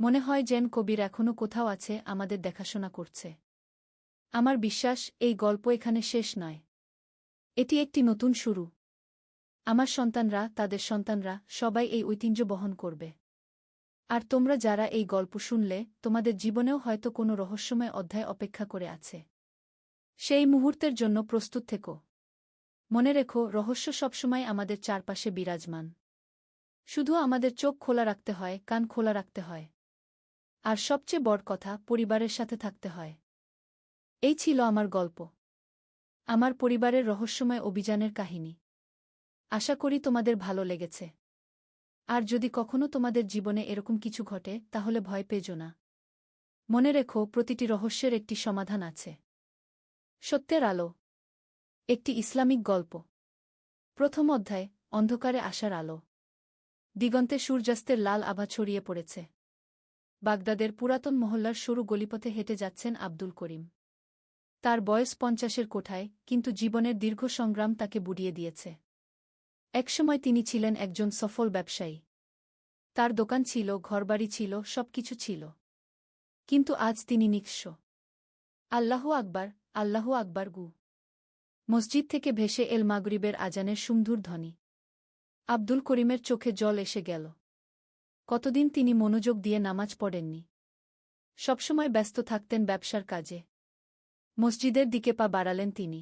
মনে হয় যেন কবির এখনও কোথাও আছে, আমাদের দেখাশোনা করছে। আমার বিশ্বাস, এই গল্প এখানে শেষ নয়। এটি একটি নতুন শুরু। আমার সন্তানরা, তাদের সন্তানরা, সবাই এই ঐতিহ্য বহন করবে। আর তোমরা যারা এই গল্প শুনলে, তোমাদের জীবনেও হয়তো কোনো রহস্যময় অধ্যায় অপেক্ষা করে আছে। সেই মুহূর্তের জন্য প্রস্তুত থেকো। মনে রেখো, রহস্য সবসময় আমাদের চারপাশে বিরাজমান। শুধু আমাদের চোখ খোলা রাখতে হয়, কান খোলা রাখতে হয়। আর সবচেয়ে বড় কথা, পরিবারের সাথে থাকতে হয়। এই ছিল আমার গল্প। আমার পরিবারের রহস্যময় অভিযানের কাহিনী। আশা করি তোমাদের ভালো লেগেছে। আর যদি কখনো তোমাদের জীবনে এরকম কিছু ঘটে, তাহলে ভয় পেজো না। মনে রেখো, প্রতিটি রহস্যের একটি সমাধান আছে। সত্যের আলো। একটি ইসলামিক গল্প। প্রথম অধ্যায়, অন্ধকারে আসার আলো। দিগন্তে সূর্যাস্তের লাল আভা ছড়িয়ে পড়েছে। বাগদাদের পুরাতন মহল্লার সরু গলিপথে হেঁটে যাচ্ছেন আব্দুল করিম। তার বয়স 50-এর কোঠায়, কিন্তু জীবনের দীর্ঘ সংগ্রাম তাকে বুড়িয়ে দিয়েছে। একসময় তিনি ছিলেন একজন সফল ব্যবসায়ী। তার দোকান ছিল, ঘরবাড়ি ছিল, সবকিছু ছিল। কিন্তু আজ তিনি নিঃস্ব। আল্লাহু আকবার, আল্লাহু আকবার গু। মসজিদ থেকে ভেসে এল মাগরিবের আজানের সুমধুর ধ্বনি। আব্দুল করিমের চোখে জল এসে গেল। কতদিন তিনি মনোযোগ দিয়ে নামাজ পড়েননি। সবসময় ব্যস্ত থাকতেন ব্যবসার কাজে। মসজিদের দিকে পা বাড়ালেন তিনি।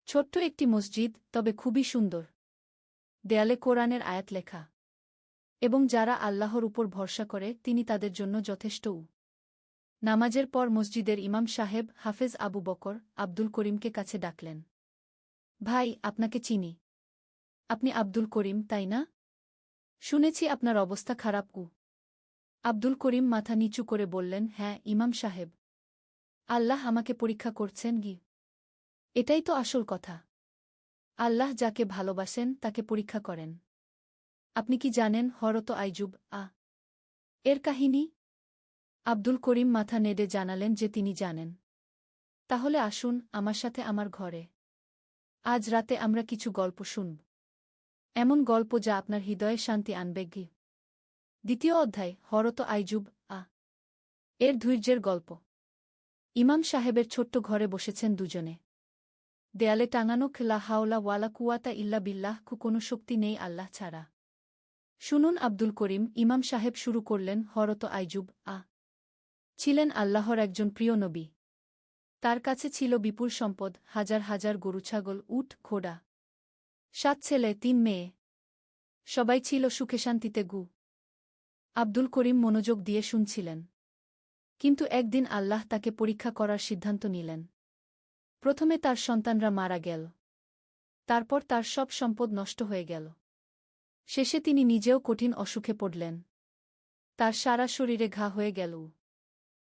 ছোট্ট একটি মসজিদ, তবে খুবই সুন্দর। দেয়ালে কোরআনের আয়াত লেখা। এবং যারা আল্লাহর উপর ভরসা করে, তিনি তাদের জন্য যথেষ্ট। নামাজের পর মসজিদের ইমাম সাহেব হাফেজ আবু বকর আব্দুল করিমকে কাছে ডাকলেন। ভাই, আপনাকে চিনি। আপনি আব্দুল করিম, তাই না? শুনেছি আপনার অবস্থা খারাপ। আব্দুল করিম মাথা নিচু করে বললেন, হ্যাঁ ইমাম সাহেব। আল্লাহ আমাকে পরীক্ষা করছেন গি। এটাই তো আসল কথা। আল্লাহ যাকে ভালোবাসেন তাকে পরীক্ষা করেন। আপনি কি জানেন হরত আইজুব এর কাহিনী? আব্দুল করিম মাথা নেড়ে জানালেন যে তিনি জানেন। তাহলে আসুন আমার সাথে আমার ঘরে। আজ রাতে আমরা কিছু গল্প শুনব। এমন গল্প যা আপনার হৃদয়ে শান্তি আনবে গি। দ্বিতীয় অধ্যায়, হরত আইজুব এর ধৈর্যের গল্প। ইমাম সাহেবের ছোট্ট ঘরে বসেছেন দুজনে। দেয়ালে টাঙানো লা হাওলা ওয়ালা কুওয়াতা ইল্লা বিল্লাহ, কোনো শক্তি নেই আল্লাহ ছাড়া। শুনুন আব্দুল করিম, ইমাম সাহেব শুরু করলেন। হরত আইজুব ছিলেন আল্লাহর একজন প্রিয় নবী। তার কাছে ছিল বিপুল সম্পদ, হাজার হাজার গরু-ছাগল, উট, ঘোড়া, 7 ছেলে 3 মেয়ে। সবাই ছিল সুখে শান্তিতে আব্দুল করিম মনোযোগ দিয়ে শুনছিলেন। কিন্তু একদিন আল্লাহ তাকে পরীক্ষা করার সিদ্ধান্ত নিলেন। প্রথমে তার সন্তানরা মারা গেল। তারপর তার সব সম্পদ নষ্ট হয়ে গেল। শেষে তিনি নিজেও কঠিন অসুখে পড়লেন। তার সারা শরীরে ঘা হয়ে গেল।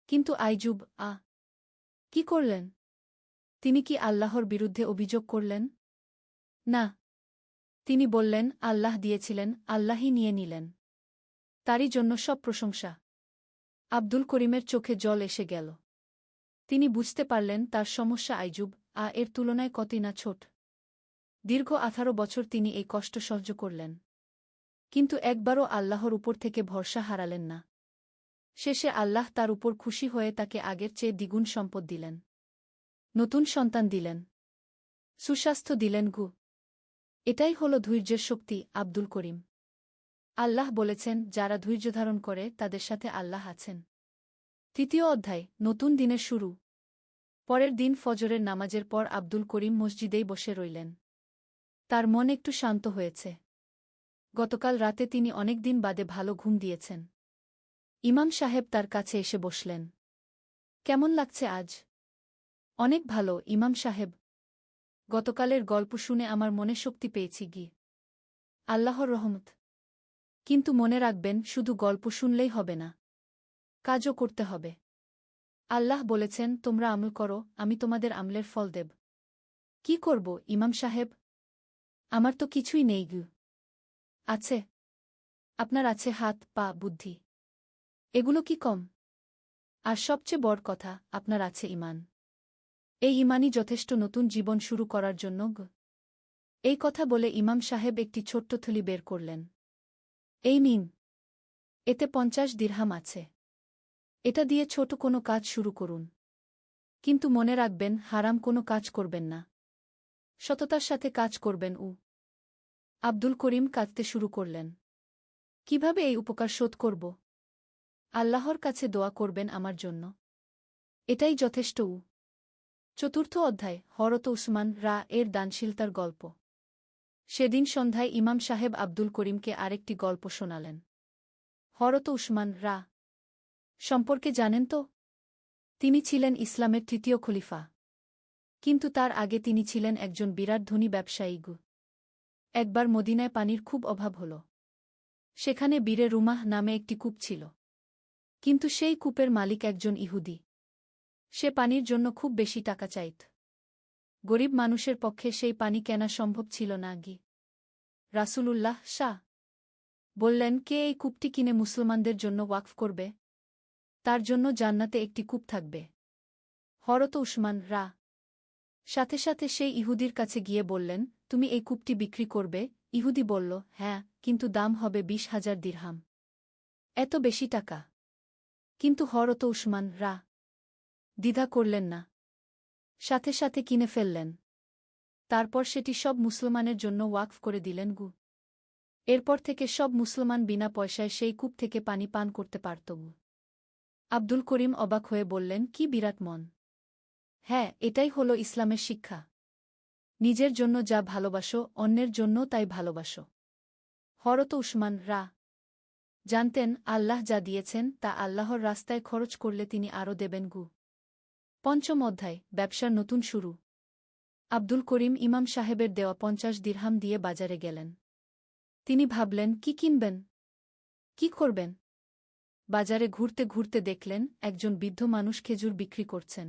কিন্তু আইজুব কি করলেন? তিনি কি আল্লাহর বিরুদ্ধে অভিযোগ করলেন? না। তিনি বললেন, আল্লাহ দিয়েছিলেন, আল্লাহই নিয়ে নিলেন। তারই জন্য সব প্রশংসা। আব্দুল করিমের চোখে জল এসে গেল। তিনি বুঝতে পারলেন তার সমস্যা আইজুব এর তুলনায় কতই না ছোট। দীর্ঘ 18 বছর তিনি এই কষ্ট সহ্য করলেন। কিন্তু একবারও আল্লাহর উপর থেকে ভরসা হারালেন না। শেষে আল্লাহ তার উপর খুশি হয়ে তাকে আগের চেয়ে দ্বিগুণ সম্পদ দিলেন। নতুন সন্তান দিলেন। সুস্বাস্থ্য দিলেন। এটাই হল ধৈর্যের শক্তি। আব্দুল করিম। আল্লাহ বলেছেন, যারা ধৈর্যধারণ করে তাদের সাথে আল্লাহ আছেন। 3য় অধ্যায়, নতুন দিনের শুরু। পরের দিন ফজরের নামাজের পর আব্দুল করিম মসজিদেই বসে রইলেন। তার মন একটু শান্ত হয়েছে। গতকাল রাতে তিনি অনেক দিন বাদে ভালো ঘুম দিয়েছেন। ইমাম সাহেব তার কাছে এসে বসলেন। কেমন লাগছে আজ? অনেক ভালো, ইমাম সাহেব। গতকালের গল্প শুনে আমার মনে শক্তি পেয়েছি। আল্লাহর রহমত। কিন্তু মনে রাখবেন, শুধু গল্প শুনলেই হবে না, কাজও করতে হবে। আল্লাহ বলেছেন, তোমরা আমল করো, আমি তোমাদের আমলের ফল দেব। কি করব, ইমাম সাহেব? আমার তো কিছুই নেই। আছে? আপনার আছে হাত, পা, বুদ্ধি। এগুলো কি কম? আর সবচেয়ে বড় কথা, আপনার আছে ঈমান। এই ঈমানই যথেষ্ট নতুন জীবন শুরু করার জন্য। এই কথা বলে ইমাম সাহেব একটি ছোট্ট থলি বের করলেন। এই নিন। এতে 50 দিরহাম আছে। এটা দিয়ে ছোট কোনো কাজ শুরু করুন। কিন্তু মনে রাখবেন, হারাম কোনো কাজ করবেন না। সততার সাথে কাজ করবেন। আব্দুল করিম কাঁদতে শুরু করলেন। কিভাবে এই উপকার শোধ করব? আল্লাহর কাছে দোয়া করবেন আমার জন্য। এটাই যথেষ্ট। 4র্থ অধ্যায়, হরত উসমান এর দানশীলতার গল্প। সেদিন সন্ধ্যায় ইমাম সাহেব আব্দুল করিমকে আরেকটি গল্প শোনালেন। হরত উসমান সম্পর্কে জানেন তো? তিনি ছিলেন ইসলামের 3য় খলিফা। কিন্তু তার আগে তিনি ছিলেন একজন বিরাট ধনী ব্যবসায়ী। একবার মদিনায় পানির খুব অভাব হল। সেখানে বীরে রুমাহ নামে একটি কূপ ছিল। কিন্তু সেই কূপের মালিক একজন ইহুদি। সে পানির জন্য খুব বেশি টাকা চাইত। গরিব মানুষের পক্ষে সেই পানি কেনা সম্ভব ছিল না। রাসূলুল্লাহ বললেন, কে এই কূপটি কিনে মুসলমানদের জন্য ওয়াকফ করবে? তার জন্য জান্নাতে একটি কূপ থাকবে। হরত উসমান সাথে সাথে সেই ইহুদির কাছে গিয়ে বললেন, তুমি এই কূপটি বিক্রি করবে? ইহুদি বলল, হ্যাঁ, কিন্তু দাম হবে 20,000 দিরহাম। এত বেশি টাকা? কিন্তু হরত উসমান দ্বিধা করলেন না। সাথে সাথে কিনে ফেললেন। তারপর সেটি সব মুসলমানের জন্য ওয়াকফ করে দিলেন। এরপর থেকে সব মুসলমান বিনা পয়সায় সেই কূপ থেকে পানি পান করতে পারত। আব্দুল করিম অবাক হয়ে বললেন, কি বিরাট মন! হ্যাঁ, এটাই হল ইসলামের শিক্ষা। নিজের জন্য যা ভালোবাসো, অন্যের জন্য তাই ভালোবাসো। হরত উসমান জানতেন, আল্লাহ যা দিয়েছেন তা আল্লাহর রাস্তায় খরচ করলে তিনি আরও দেবেন। 5ম অধ্যায়, ব্যবসার নতুন শুরু। আব্দুল করিম ইমাম সাহেবের দেওয়া 50 দিরহাম দিয়ে বাজারে গেলেন। তিনি ভাবলেন, কি কিনবেন, কি করবেন? বাজারে ঘুরতে ঘুরতে দেখলেন, একজন বৃদ্ধ মানুষ খেজুর বিক্রি করছেন।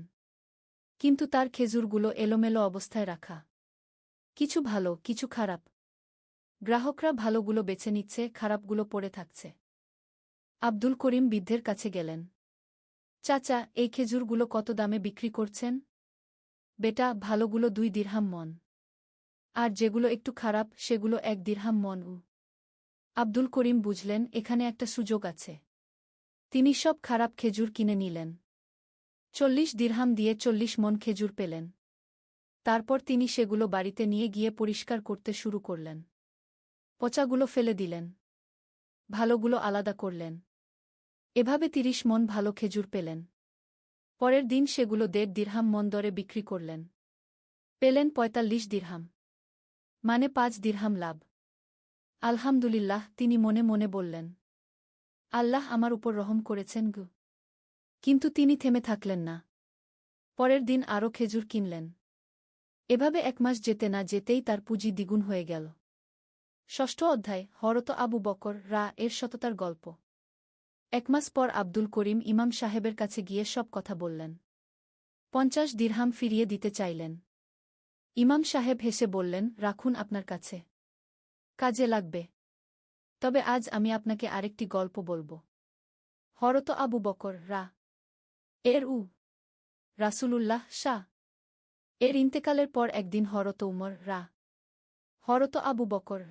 কিন্তু তার খেজুরগুলো এলোমেলো অবস্থায় রাখা। কিছু ভালো, কিছু খারাপ। গ্রাহকরা ভালোগুলো বেছে নিচ্ছে, খারাপগুলো পড়ে থাকছে। আব্দুল করিম বৃদ্ধের কাছে গেলেন। চাচা, এই খেজুরগুলো কত দামে বিক্রি করছেন? বেটা, ভালোগুলো 2 দিরহাম মন। আর যেগুলো একটু খারাপ সেগুলো 1 দিরহাম মন। আব্দুল করিম বুঝলেন, এখানে একটা সুযোগ আছে। তিনি সব খারাপ খেজুর কিনে নিলেন। 40 দিরহাম দিয়ে 40 মন খেজুর পেলেন। তারপর তিনি সেগুলো বাড়িতে নিয়ে গিয়ে পরিষ্কার করতে শুরু করলেন। পচাগুলো ফেলে দিলেন। ভালোগুলো আলাদা করলেন। এভাবে ৩০ মণ ভালো খেজুর পেলেন। পরের দিন সেগুলো ১.৫ দিরহাম মণ দরে বিক্রি করলেন। পেলেন ৪৫ দিরহাম। মানে ৫ দিরহাম লাভ। আলহামদুলিল্লাহ, তিনি মনে মনে বললেন। আল্লাহ আমার উপর রহম করেছেন গো। কিন্তু তিনি থেমে থাকলেন না। পরের দিন আরও খেজুর কিনলেন। এভাবে ১ মাস যেতে না যেতেই তার পুঁজি দ্বিগুণ হয়ে গেল। ষষ্ঠ অধ্যায় হযরত আবু বকর এর সততার গল্প। ১ মাস পর আব্দুল করিম ইমাম সাহেবের কাছে গিয়ে সব কথা বললেন। ৫০ দিরহাম ফিরিয়ে দিতে চাইলেন। ইমাম সাহেব হেসে বললেন, রাখুন আপনার কাছে। কাজে লাগবে। তবে আজ আমি আপনাকে আরেকটি গল্প বলব। হযরত আবু বকর এর রাসূলুল্লাহ এর ইন্তেকালের পর একদিন হযরত উমর হযরত আবু বকর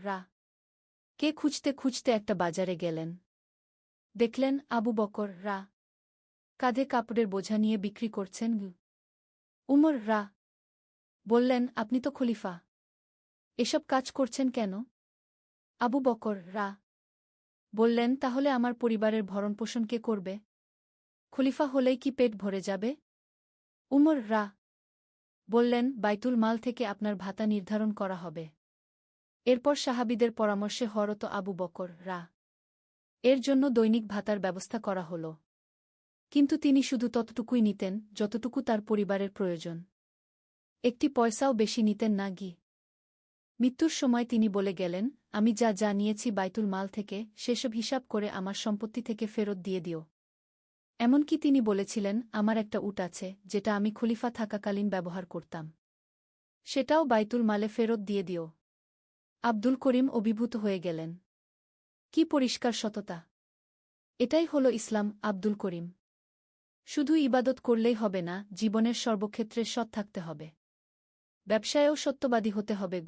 কে খুঁজতে খুঁজতে একটা বাজারে গেলেন। দেখলেন আবু বকর কাঁধে কাপড়ের বোঝা নিয়ে বিক্রি করছেন। উমর বললেন, আপনি তো খলিফা, এসব কাজ করছেন কেন? আবু বকর বললেন, তাহলে আমার পরিবারের ভরণপোষণ কে করবে? খলিফা হলেই কি পেট ভরে যাবে? উমর বললেন, বাইতুল মাল থেকে আপনার ভাতা নির্ধারণ করা হবে। এরপর সাহাবীদের পরামর্শে হযরত আবু বকর এর জন্য দৈনিক ভাতার ব্যবস্থা করা হল। কিন্তু তিনি শুধু ততটুকুই নিতেন যতটুকু তার পরিবারের প্রয়োজন। একটি পয়সাও বেশি নিতেন না। মৃত্যুর সময় তিনি বলে গেলেন, আমি যা নিয়েছি বাইতুল মাল থেকে সেসব হিসাব করে আমার সম্পত্তি থেকে ফেরত দিয়ে দিও। এমনকি তিনি বলেছিলেন, আমার একটা উট আছে যেটা আমি খলিফা থাকাকালীন ব্যবহার করতাম, সেটাও বাইতুল মালে ফেরত দিয়ে দিও। আব্দুল করিম অভিভূত হয়ে গেলেন। কি পরিষ্কার সততা! এটাই হলো ইসলাম। আব্দুল করিম শুধু ইবাদত করলেই হবে না, জীবনের সর্বক্ষেত্রে সৎ থাকতে হবে। ব্যবসায়েও সত্যবাদী হতে হবে।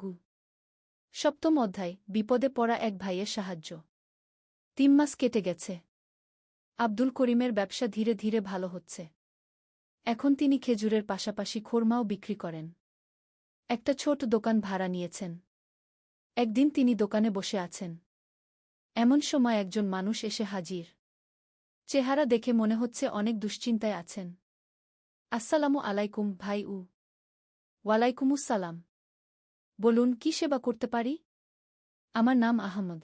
সপ্তম অধ্যায় বিপদে পড়া এক ভাইয়ের সাহায্য। ৩ মাস কেটে গেছে। আব্দুল করিমের ব্যবসা ধীরে ধীরে ভালো হচ্ছে। এখন তিনি খেজুরের পাশাপাশি খোরমাও বিক্রি করেন। একটা ছোট দোকান ভাড়া নিয়েছেন। একদিন তিনি দোকানে বসে আছেন। এমন সময় একজন মানুষ এসে হাজির। চেহারা দেখে মনে হচ্ছে অনেক দুশ্চিন্তায় আছেন। আসসালামু আলাইকুম ভাই। ওয়ালাইকুমুসসালাম। বলুন, কি সেবা করতে পারি? আমার নাম আহমদ।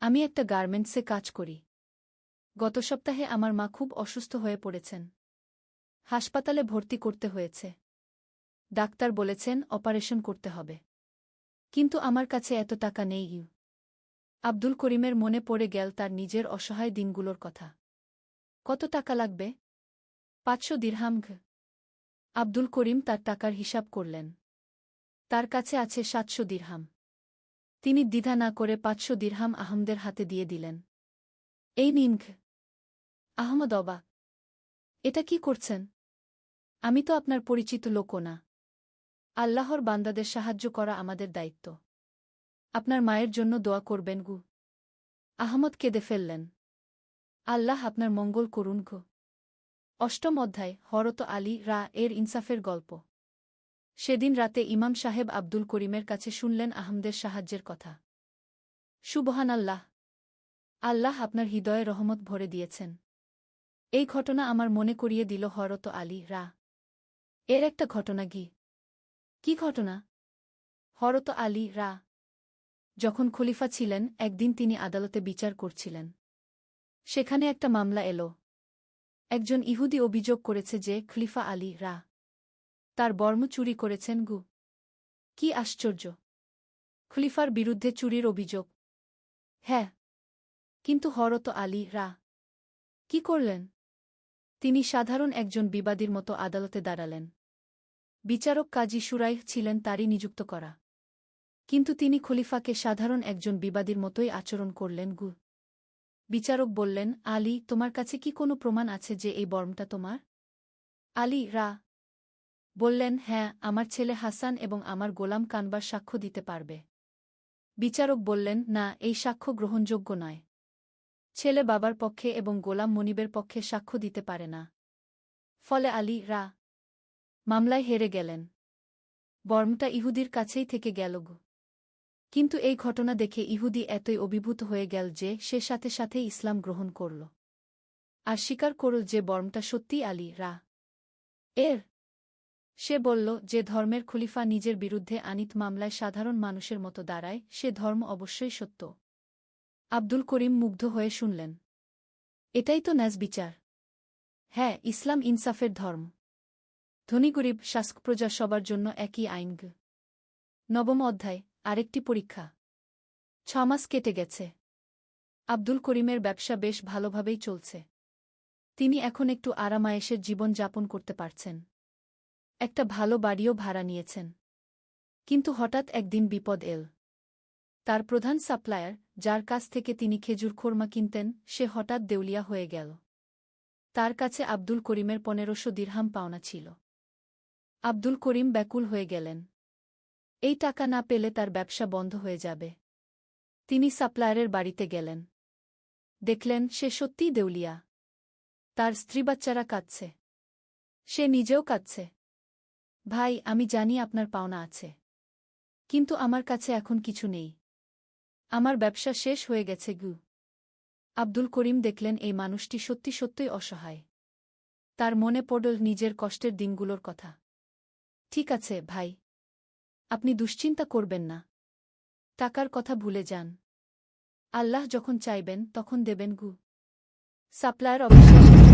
আমি একটা গার্মেন্টসে কাজ করি। গত সপ্তাহে আমার মা খুব অসুস্থ হয়ে পড়েছেন। হাসপাতালে ভর্তি করতে হয়েছে। ডাক্তার বলেছেন অপারেশন করতে হবে। কিন্তু আমার কাছে এত টাকা নেই। আব্দুল করিমের মনে পড়ে গেল তার নিজের অসহায় দিনগুলোর কথা। কত টাকা লাগবে? ৫০০ দিরহাম। আব্দুল করিম তার টাকার হিসাব করলেন। তার কাছে আছে ৭০০ দিরহাম। তিনি দ্বিধা না করে ৫০০ দিরহাম আহমদের হাতে দিয়ে দিলেন। এই নিন। আহমদ অবাক। এটা কি করছেন? আমি তো আপনার পরিচিত লোকও না। আল্লাহর বান্দাদের সাহায্য করা আমাদের দায়িত্ব। আপনার মায়ের জন্য দোয়া করবেন। আহমদ কেঁদে ফেললেন। আল্লাহ আপনার মঙ্গল করুন। অষ্টম অধ্যায় হযরত আলী এর ইনসাফের গল্প। সেদিন রাতে ইমাম সাহেব আব্দুল করিমের কাছে শুনলেন আহমদের সাহায্যের কথা। সুবহানাল্লাহ! আল্লাহ আপনার হৃদয়ে রহমত ভরে দিয়েছেন। এই ঘটনা আমার মনে করিয়ে দিল হযরত আলী এর একটা ঘটনা। কি ঘটনা? হযরত আলী যখন খলিফা ছিলেন, একদিন তিনি আদালতে বিচার করছিলেন। সেখানে একটা মামলা এলো। একজন ইহুদি অভিযোগ করেছে যে খলিফা আলী তার বর্ম চুরি করেছেন। কি আশ্চর্য! খলিফার বিরুদ্ধে চুরির অভিযোগ। হ্যাঁ, কিন্তু হযরত আলী কি করলেন? তিনি সাধারণ একজন বিবাদীর মতো আদালতে দাঁড়ালেন। বিচারক কাজী শুরাইহ ছিলেন তারই নিযুক্ত করা। কিন্তু তিনি খলিফাকে সাধারণ একজন বিবাদীর মতোই আচরণ করলেন। বিচারক বললেন, আলী, তোমার কাছে কি কোনো প্রমাণ আছে যে এই বর্মটা তোমার? আলী বললেন, হ্যাঁ, আমার ছেলে হাসান এবং আমার গোলাম কানবার সাক্ষ্য দিতে পারবে। বিচারক বললেন, না, এই সাক্ষ্য গ্রহণযোগ্য নয়। ছেলে বাবার পক্ষে এবং গোলাম মনিবের পক্ষে সাক্ষ্য দিতে পারে না। ফলে আলী মামলায় হেরে গেলেন। বর্মটা ইহুদির কাছেই থেকে গেল। কিন্তু এই ঘটনা দেখে ইহুদি এতই অভিভূত হয়ে গেল যে সে সাথে সাথেই ইসলাম গ্রহণ করল। আর স্বীকার করল যে বর্মটা সত্যিই আলী এর। সে বলল, যে ধর্মের খলিফা নিজের বিরুদ্ধে আনিত মামলায় সাধারণ মানুষের মতো দাঁড়ায়, সে ধর্ম অবশ্যই সত্য। আব্দুল করিম মুগ্ধ হয়ে শুনলেন। এটাই তো ন্যাজ বিচার। হ্যাঁ, ইসলাম ইনসাফের ধর্ম। ধনী গরিব, শাসক প্রজা সবার জন্য একই আইন। নবম অধ্যায়, আরেকটি পরীক্ষা। 6 মাস কেটে গেছে। আব্দুল করিমের ব্যবসা বেশ ভালোভাবেই চলছে। তিনি এখন একটু আরামায়েশের জীবন যাপন করতে পারছেন। একটা ভালো বাড়িও ভাড়া নিয়েছেন। কিন্তু হঠাৎ একদিন বিপদ এল। তার প্রধান সাপ্লায়ার, যার কাছ থেকে তিনি খেজুর খোরমা কিনতেন, সে হঠাৎ দেউলিয়া হয়ে গেল। তার কাছে আব্দুল করিমের 1500 দিরহাম পাওনা ছিল। আব্দুল করিম ব্যাকুল হয়ে গেলেন। এই টাকা না পেলে তার ব্যবসা বন্ধ হয়ে যাবে। তিনি সাপ্লায়ারের বাড়িতে গেলেন। দেখলেন সে সত্যিই দেউলিয়া। তার স্ত্রী বাচ্চারা কাঁদছে। সে নিজেও কাঁদছে। ভাই, আমি জানি আপনার পাওনা আছে। কিন্তু আমার কাছে এখন কিছু নেই। আমার ব্যবসা শেষ হয়ে গেছে গু। আব্দুল করিম দেখলেন এই মানুষটি সত্যি সত্যই অসহায়। তার মনে পড়ল নিজের কষ্টের দিনগুলোর কথা। ঠিক আছে ভাই, আপনি দুশ্চিন্তা করবেন না। টাকার কথা ভুলে যান। আল্লাহ যখন চাইবেন তখন দেবেন গু। সাপ্লায়ার অবিশ্বাস